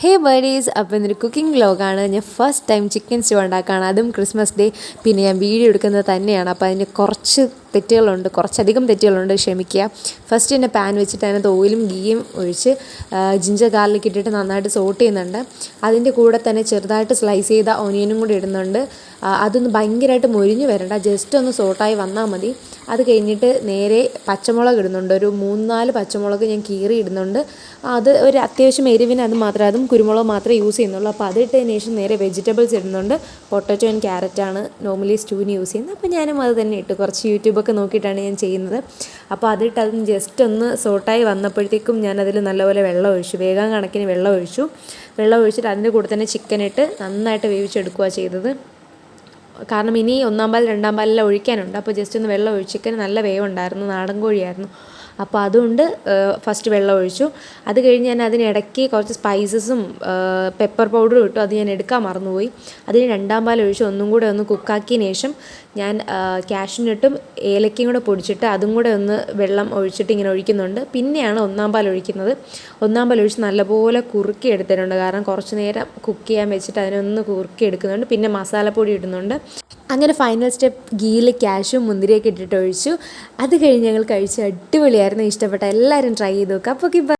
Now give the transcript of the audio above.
ഹേ buddies, അപ്പോൾ ഇന്നൊരു cooking വ്ലോഗാണ്. ഞാൻ ഫസ്റ്റ് ടൈം ചിക്കൻ സ്റ്റൂ ഉണ്ടാക്കുകയാണ്, അതും ക്രിസ്മസ് ഡേ. പിന്നെ ഞാൻ വീഡിയോ എടുക്കുന്നത് തന്നെയാണ്, അപ്പോൾ അതിന് കുറച്ചധികം തെറ്റുകളുണ്ട്, ക്ഷമിക്കുക. ഫസ്റ്റ് തന്നെ പാൻ വെച്ചിട്ട് അതിനകത്ത് ഓയിലും ഗീയും ഒഴിച്ച് ജിഞ്ചർ ഗാർലിക് ഇട്ടിട്ട് നന്നായിട്ട് സോട്ട് ചെയ്യുന്നുണ്ട്. അതിൻ്റെ കൂടെ തന്നെ ചെറുതായിട്ട് സ്ലൈസ് ചെയ്ത ഓനിയനും കൂടി ഇടുന്നുണ്ട്. അതൊന്ന് ഭയങ്കരമായിട്ട് മൊരിഞ്ഞ് വരണ്ട, ജസ്റ്റ് ഒന്ന് സോട്ടായി വന്നാൽ മതി. അത് കഴിഞ്ഞിട്ട് നേരെ പച്ചമുളക് ഇടുന്നുണ്ട്. ഒരു 3-4 പച്ചമുളക് ഞാൻ കീറി ഇടുന്നുണ്ട്. അത് ഒരു അത്യാവശ്യം എരിവിന് അത് മാത്രമേ, അതും കുരുമുളക് മാത്രമേ യൂസ് ചെയ്യുന്നുള്ളൂ. അപ്പോൾ അതിട്ടതിന് ശേഷം നേരെ വെജിറ്റബിൾസ് ഇടുന്നുണ്ട്. പൊട്ടറ്റോ ആൻഡ് ക്യാരറ്റാണ് നോർമലി സ്റ്റൂവിന് യൂസ് ചെയ്യുന്നത്. അപ്പോൾ ഞാനും അത് തന്നെ ഇട്ട്, കുറച്ച് യൂട്യൂബൊക്കെ നോക്കിയിട്ടാണ് ഞാൻ ചെയ്യുന്നത്. അപ്പോൾ അതിട്ട് അതും ജസ്റ്റ് ഒന്ന് സോട്ടായി വന്നപ്പോഴത്തേക്കും ഞാൻ അതിൽ നല്ലപോലെ വെള്ളം ഒഴിച്ചു, വേഗം കണക്കിന് വെള്ളം ഒഴിച്ചിട്ട് അതിൻ്റെ കൂടെ തന്നെ ചിക്കനിട്ട് നന്നായിട്ട് വേവിച്ചെടുക്കുക ചെയ്തത്. കാരണം ഇനി 1-ാം പാൽ 2-ാം പാലെല്ലാം ഒഴിക്കാനുണ്ട്. അപ്പോൾ ജസ്റ്റ് ഒന്ന് വെള്ളം ഒഴിച്ചു. ചിക്കൻ നല്ല വേവുണ്ടായിരുന്നു, നാടൻ കോഴിയായിരുന്നു. അപ്പോൾ അതുകൊണ്ട് ഫസ്റ്റ് വെള്ളം ഒഴിച്ചു. അത് കഴിഞ്ഞ് ഞാൻ അതിനിടയ്ക്ക് കുറച്ച് സ്പൈസസും പെപ്പർ പൗഡറും ഇട്ടു. അത് ഞാൻ എടുക്കാൻ മറന്നുപോയി. അതിന് 2-ാം പാൽ ഒഴിച്ച് ഒന്നും കൂടെ ഒന്ന് കുക്കാക്കിയതിന് ശേഷം ഞാൻ കാഷ്യൂനട്ടും ഏലക്കയും കൂടെ പൊടിച്ചിട്ട് അതും കൂടെ ഒന്ന് വെള്ളം ഒഴിച്ചിട്ട് ഇങ്ങനെ ഒഴിക്കുന്നുണ്ട്. പിന്നെയാണ് 1-ാം പാൽ ഒഴിക്കുന്നത്. 1-ാം പാൽ ഒഴിച്ച് നല്ലപോലെ കുറുക്കി എടുത്തിട്ടുണ്ട്. കാരണം കുറച്ച് നേരം കുക്ക് ചെയ്യാൻ വെച്ചിട്ട് അതിനൊന്ന് കുറുക്കി എടുക്കുന്നുണ്ട്. പിന്നെ മസാലപ്പൊടി ഇടുന്നുണ്ട്. അങ്ങനെ ഫൈനൽ സ്റ്റെപ്പ് ഗീയിൽ കാഷ്യൂ മുന്തിരിയൊക്കെ ഇട്ടിട്ട് ഒഴിച്ചു. അത് കഴിഞ്ഞ് ഞങ്ങൾ കഴിച്ച് അടിപൊളിയായിരുന്നു. ഇഷ്ടപ്പെട്ട എല്ലാവരും ട്രൈ ചെയ്ത് നോക്കുക. അപ്പോൾ